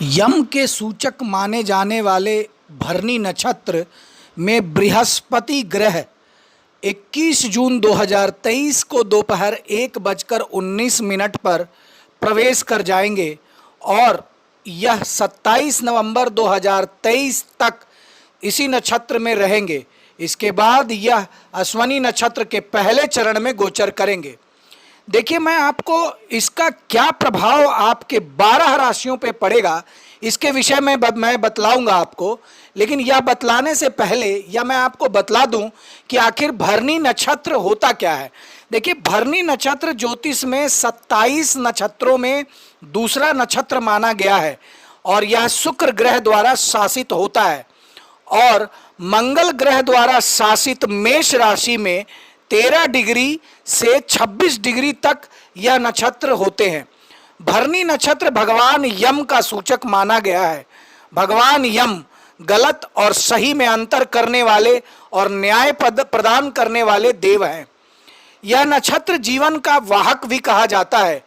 यम के सूचक माने जाने वाले भरनी नक्षत्र में बृहस्पति ग्रह 21 जून 2023 को दोपहर 1:19 पर प्रवेश कर जाएंगे और यह 27 नवंबर 2023 तक इसी नक्षत्र में रहेंगे। इसके बाद यह अश्विनी नक्षत्र के पहले चरण में गोचर करेंगे। देखिए, मैं आपको इसका क्या प्रभाव आपके 12 राशियों पे पड़ेगा इसके विषय में मैं बतलाऊंगा आपको, लेकिन यह बतलाने से पहले यह मैं आपको बतला दूं कि आखिर भरनी नक्षत्र होता क्या है। देखिए, भरनी नक्षत्र ज्योतिष में 27 नक्षत्रों में दूसरा नक्षत्र माना गया है और यह शुक्र ग्रह द्वारा शासित होता है और मंगल ग्रह द्वारा शासित मेष राशि में 13 डिग्री से 26 डिग्री तक यह नक्षत्र होते हैं। भरनी नक्षत्र भगवान यम का सूचक माना गया है। भगवान यम गलत और सही में अंतर करने वाले और न्याय प्रदान करने वाले देव हैं। यह नक्षत्र जीवन का वाहक भी कहा जाता है।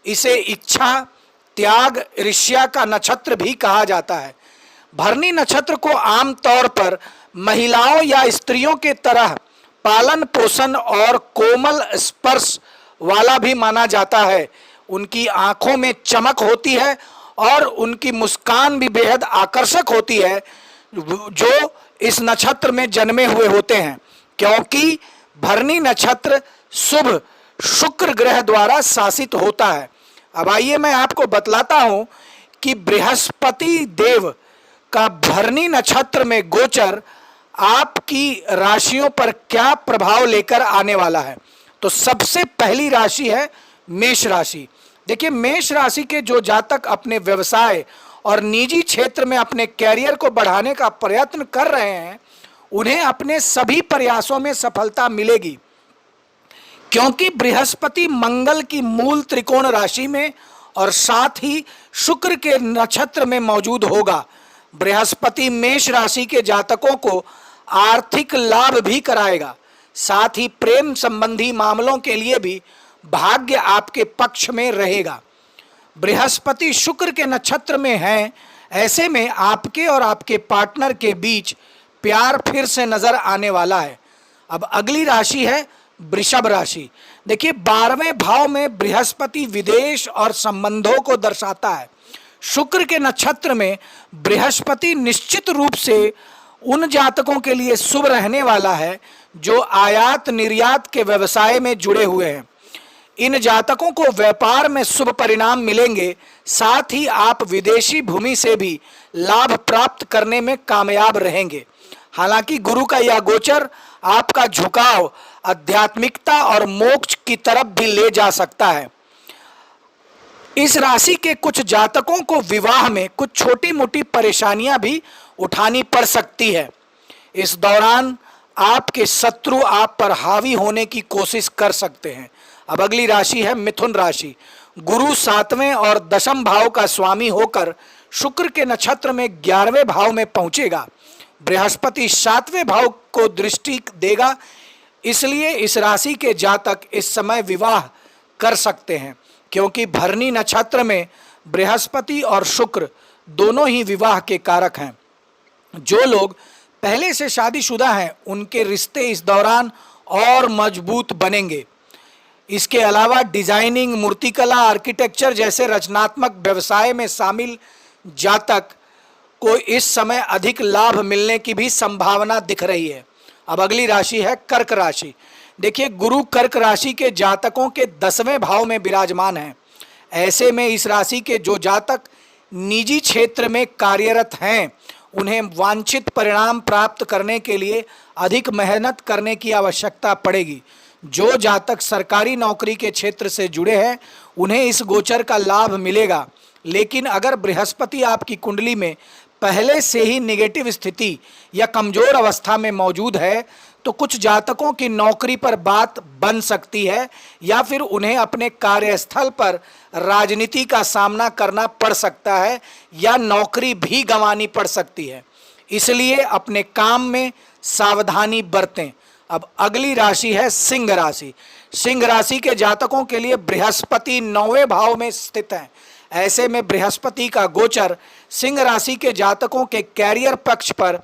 इसे इच्छा, त्याग, ईर्ष्या का नक्षत्र भी कहा जाता है। भरनी नक्षत्र को आमतौर पर महिलाओं या स्त्रियों के तरह पालन पोषण और कोमल स्पर्श वाला भी माना जाता है। उनकी आंखों में चमक होती है और उनकी मुस्कान भी बेहद आकर्षक होती है जो इस नक्षत्र में जन्मे हुए होते हैं, क्योंकि भरनी नक्षत्र शुभ शुक्र ग्रह द्वारा शासित होता है। अब आइए मैं आपको बतलाता हूं कि बृहस्पति देव का भरनी नक्षत्र में गोचर आपकी राशियों पर क्या प्रभाव लेकर आने वाला है। तो सबसे पहली राशि है मेष राशि। देखिए, मेष राशि के जो जातक अपने व्यवसाय और निजी क्षेत्र में अपने कैरियर को बढ़ाने का प्रयत्न कर रहे हैं, उन्हें अपने सभी प्रयासों में सफलता मिलेगी, क्योंकि बृहस्पति मंगल की मूल त्रिकोण राशि में और साथ ही शुक्र के नक्षत्र में मौजूद होगा। बृहस्पति मेष राशि के जातकों को आर्थिक लाभ भी कराएगा, साथ ही प्रेम संबंधी मामलों के लिए भी भाग्य आपके पक्ष में रहेगा। बृहस्पति शुक्र के नक्षत्र में है, ऐसे में आपके और आपके पार्टनर के बीच प्यार फिर से नजर आने वाला है। अब अगली राशि है वृषभ राशि। देखिए, 12वें भाव में बृहस्पति विदेश और संबंधों को दर्शाता है। शुक्र के नक्षत्र में बृहस्पति निश्चित रूप से उन जातकों के लिए शुभ रहने वाला है जो आयात निर्यात के व्यवसाय में जुड़े हुए हैं। इन जातकों को व्यापार में शुभ परिणाम मिलेंगे, साथ ही आप विदेशी भूमि से भी लाभ प्राप्त करने में कामयाब रहेंगे। हालांकि गुरु का यह गोचर आपका झुकाव आध्यात्मिकता और मोक्ष की तरफ भी ले जा सकता है। इस राशि के कुछ जातकों को विवाह में कुछ छोटी मोटी परेशानियां भी उठानी पड़ सकती है। इस दौरान आपके शत्रु आप पर हावी होने की कोशिश कर सकते हैं। अब अगली राशि है मिथुन राशि। गुरु 7वें और 10वें भाव का स्वामी होकर शुक्र के नक्षत्र में 11वें भाव में पहुंचेगा। बृहस्पति 7वें भाव को दृष्टि देगा, इसलिए इस राशि के जातक इस समय विवाह कर सकते हैं, क्योंकि भरनी नक्षत्र में बृहस्पति और शुक्र दोनों ही विवाह के कारक हैं। जो लोग पहले से शादीशुदा हैं, उनके रिश्ते इस दौरान और मजबूत बनेंगे। इसके अलावा डिजाइनिंग, मूर्तिकला, आर्किटेक्चर जैसे रचनात्मक व्यवसाय में शामिल जातक को इस समय अधिक लाभ मिलने की भी संभावना दिख रही है। अब अगली राशि है कर्क राशि। देखिए, गुरु कर्क राशि के जातकों के 10वें भाव में विराजमान है। ऐसे में इस राशि के जो जातक निजी क्षेत्र में कार्यरत हैं, उन्हें वांछित परिणाम प्राप्त करने के लिए अधिक मेहनत करने की आवश्यकता पड़ेगी। जो जातक सरकारी नौकरी के क्षेत्र से जुड़े हैं, उन्हें इस गोचर का लाभ मिलेगा, लेकिन अगर बृहस्पति आपकी कुंडली में पहले से ही नेगेटिव स्थिति या कमजोर अवस्था में मौजूद है, तो कुछ जातकों की नौकरी पर बात बन सकती है या फिर उन्हें अपने कार्यस्थल पर राजनीति का सामना करना पड़ सकता है या नौकरी भी गंवानी पड़ सकती है। इसलिए अपने काम में सावधानी बरतें। अब अगली राशि है सिंह राशि। सिंह राशि के जातकों के लिए बृहस्पति 9वें भाव में स्थित है। ऐसे में बृहस्पति का गोचर सिंह राशि के जातकों के कैरियर पक्ष पर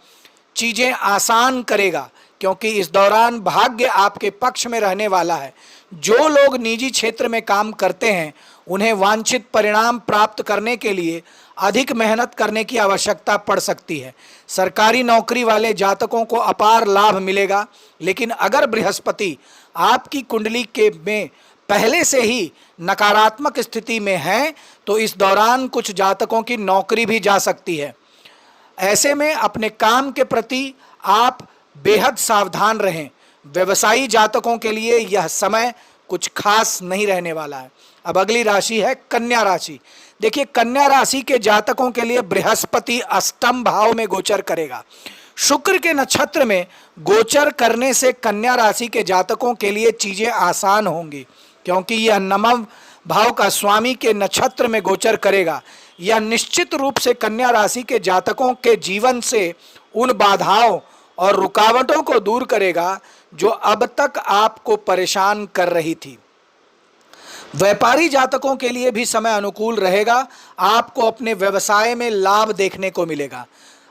चीज़ें आसान करेगा, क्योंकि इस दौरान भाग्य आपके पक्ष में रहने वाला है। जो लोग निजी क्षेत्र में काम करते हैं उन्हें वांछित परिणाम प्राप्त करने के लिए अधिक मेहनत करने की आवश्यकता पड़ सकती है। सरकारी नौकरी वाले जातकों को अपार लाभ मिलेगा, लेकिन अगर बृहस्पति आपकी कुंडली के में पहले से ही नकारात्मक स्थिति में है तो इस दौरान कुछ जातकों की नौकरी भी जा सकती है। ऐसे में अपने काम के प्रति आप बेहद सावधान रहें। व्यवसायी जातकों के लिए यह समय कुछ खास नहीं रहने वाला है। अब अगली राशि है कन्या राशि। देखिए, कन्या राशि के जातकों के लिए बृहस्पति अष्टम भाव में गोचर करेगा। शुक्र के नक्षत्र में गोचर करने से कन्या राशि के जातकों के लिए चीजें आसान होंगी, क्योंकि यह नवम भाव का स्वामी के नक्षत्र में गोचर करेगा। यह निश्चित रूप से कन्या राशि के जातकों के जीवन से उन बाधाओं और रुकावटों को दूर करेगा जो अब तक आपको परेशान कर रही थी। व्यापारी जातकों के लिए भी समय अनुकूल रहेगा। आपको अपने व्यवसाय में लाभ देखने को मिलेगा।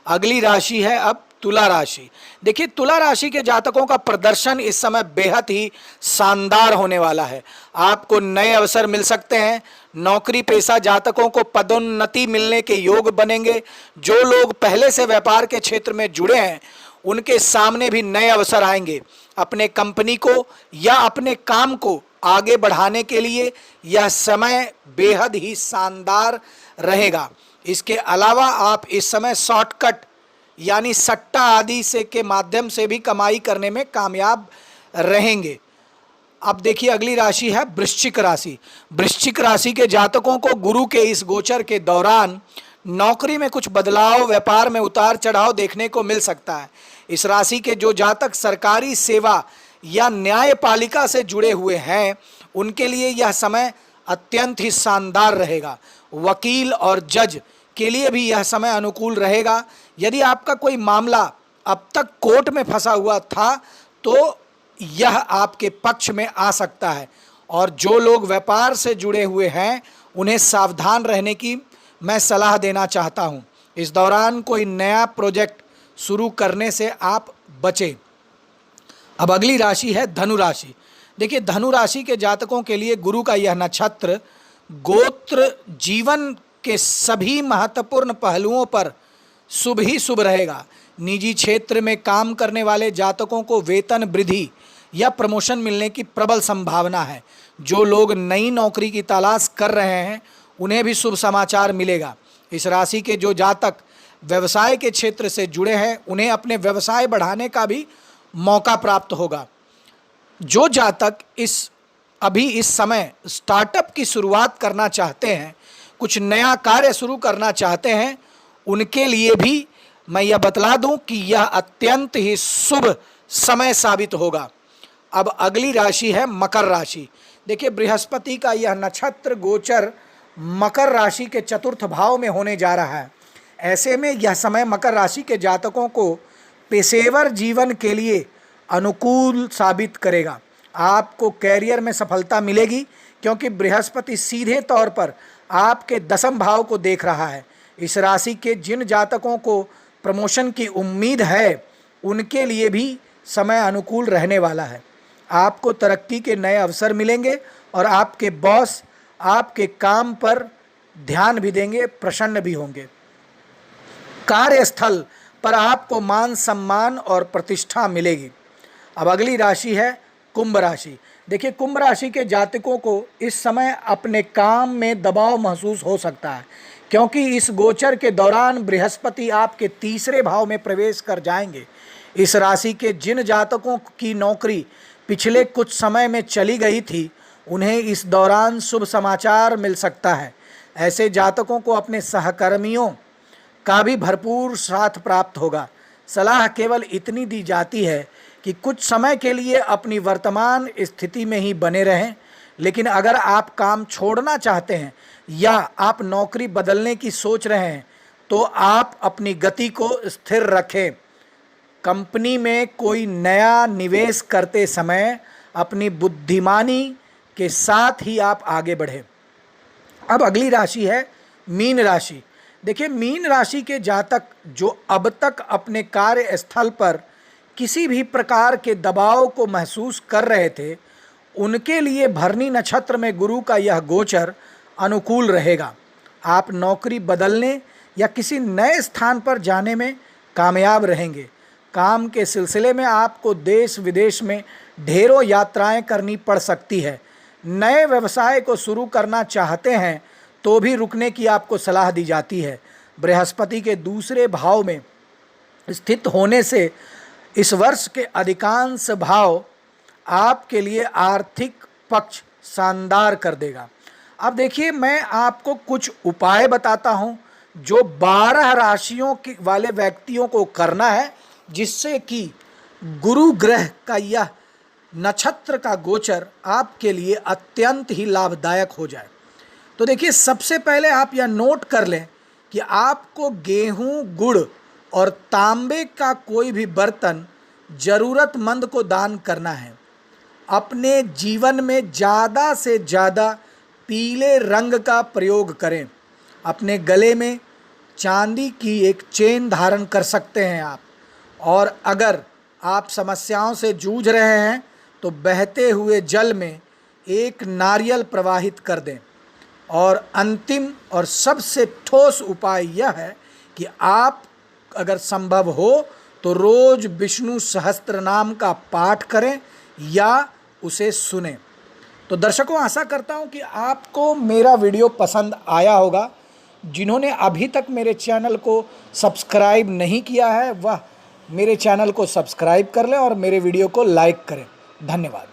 अगली राशि है अब तुला राशि। देखिए, तुला राशि के जातकों का प्रदर्शन इस समय बेहद ही शानदार होने वाला है। आपको नए अवसर मिल सकते हैं। नौकरी पेशा जातकों को पदोन्नति मिलने के योग बनेंगे। जो लोग पहले से व्यापार के क्षेत्र में जुड़े हैं उनके सामने भी नए अवसर आएंगे। अपने कंपनी को या अपने काम को आगे बढ़ाने के लिए यह समय बेहद ही शानदार रहेगा। इसके अलावा आप इस समय शॉर्टकट यानी सट्टा आदि से के माध्यम से भी कमाई करने में कामयाब रहेंगे। अब देखिए, अगली राशि है वृश्चिक राशि। वृश्चिक राशि के जातकों को गुरु के इस गोचर के दौरान नौकरी में कुछ बदलाव, व्यापार में उतार चढ़ाव देखने को मिल सकता है। इस राशि के जो जातक सरकारी सेवा या न्यायपालिका से जुड़े हुए हैं उनके लिए यह समय अत्यंत ही शानदार रहेगा। वकील और जज के लिए भी यह समय अनुकूल रहेगा। यदि आपका कोई मामला अब तक कोर्ट में फंसा हुआ था तो यह आपके पक्ष में आ सकता है। और जो लोग व्यापार से जुड़े हुए हैं उन्हें सावधान रहने की मैं सलाह देना चाहता हूँ। इस दौरान कोई नया प्रोजेक्ट शुरू करने से आप बचें। अब अगली राशि है धनु राशि। देखिए, धनु राशि के जातकों के लिए गुरु का यह नक्षत्र गोत्र जीवन के सभी महत्वपूर्ण पहलुओं पर शुभ ही शुभ रहेगा। निजी क्षेत्र में काम करने वाले जातकों को वेतन वृद्धि या प्रमोशन मिलने की प्रबल संभावना है। जो लोग नई नौकरी की तलाश कर रहे हैं उन्हें भी शुभ समाचार मिलेगा। इस राशि के जो जातक व्यवसाय के क्षेत्र से जुड़े हैं उन्हें अपने व्यवसाय बढ़ाने का भी मौका प्राप्त होगा। जो जातक अभी इस समय स्टार्टअप की शुरुआत करना चाहते हैं, कुछ नया कार्य शुरू करना चाहते हैं, उनके लिए भी मैं यह बतला दूं कि यह अत्यंत ही शुभ समय साबित होगा। अब अगली राशि है मकर राशि। देखिए, बृहस्पति का यह नक्षत्र गोचर मकर राशि के चतुर्थ भाव में होने जा रहा है। ऐसे में यह समय मकर राशि के जातकों को पेशेवर जीवन के लिए अनुकूल साबित करेगा। आपको कैरियर में सफलता मिलेगी, क्योंकि बृहस्पति सीधे तौर पर आपके दसम भाव को देख रहा है। इस राशि के जिन जातकों को प्रमोशन की उम्मीद है उनके लिए भी समय अनुकूल रहने वाला है। आपको तरक्की के नए अवसर मिलेंगे और आपके बॉस आपके काम पर ध्यान भी देंगे, प्रसन्न भी होंगे। कार्यस्थल पर आपको मान सम्मान और प्रतिष्ठा मिलेगी। अब अगली राशि है कुंभ राशि। देखिए, कुंभ राशि के जातकों को इस समय अपने काम में दबाव महसूस हो सकता है, क्योंकि इस गोचर के दौरान बृहस्पति आपके तीसरे भाव में प्रवेश कर जाएंगे। इस राशि के जिन जातकों की नौकरी पिछले कुछ समय में चली गई थी उन्हें इस दौरान शुभ समाचार मिल सकता है। ऐसे जातकों को अपने सहकर्मियों का भी भरपूर साथ प्राप्त होगा। सलाह केवल इतनी दी जाती है कि कुछ समय के लिए अपनी वर्तमान स्थिति में ही बने रहें, लेकिन अगर आप काम छोड़ना चाहते हैं या आप नौकरी बदलने की सोच रहे हैं तो आप अपनी गति को स्थिर रखें। कंपनी में कोई नया निवेश करते समय अपनी बुद्धिमानी के साथ ही आप आगे बढ़ें। अब अगली राशि है मीन राशि। देखिए, मीन राशि के जातक जो अब तक अपने कार्य स्थल पर किसी भी प्रकार के दबाव को महसूस कर रहे थे, उनके लिए भरनी नक्षत्र में गुरु का यह गोचर अनुकूल रहेगा। आप नौकरी बदलने या किसी नए स्थान पर जाने में कामयाब रहेंगे। काम के सिलसिले में आपको देश विदेश में ढेरों यात्राएं करनी पड़ सकती है। नए व्यवसाय को शुरू करना चाहते हैं तो भी रुकने की आपको सलाह दी जाती है। बृहस्पति के दूसरे भाव में स्थित होने से इस वर्ष के अधिकांश भाव आपके लिए आर्थिक पक्ष शानदार कर देगा। अब देखिए, मैं आपको कुछ उपाय बताता हूं जो 12 राशियों के वाले व्यक्तियों को करना है, जिससे कि गुरु ग्रह का यह नक्षत्र का गोचर आपके लिए अत्यंत ही लाभदायक हो जाए। तो देखिए, सबसे पहले आप यह नोट कर लें कि आपको गेहूं, गुड़ और तांबे का कोई भी बर्तन ज़रूरतमंद को दान करना है। अपने जीवन में ज़्यादा से ज़्यादा पीले रंग का प्रयोग करें। अपने गले में चांदी की एक चेन धारण कर सकते हैं आप। और अगर आप समस्याओं से जूझ रहे हैं तो बहते हुए जल में एक नारियल प्रवाहित कर दें। और अंतिम और सबसे ठोस उपाय यह है कि आप अगर संभव हो तो रोज विष्णु सहस्त्र नाम का पाठ करें या उसे सुनें। तो दर्शकों, आशा करता हूं कि आपको मेरा वीडियो पसंद आया होगा। जिन्होंने अभी तक मेरे चैनल को सब्सक्राइब नहीं किया है वह मेरे चैनल को सब्सक्राइब कर लें और मेरे वीडियो को लाइक करें। धन्यवाद।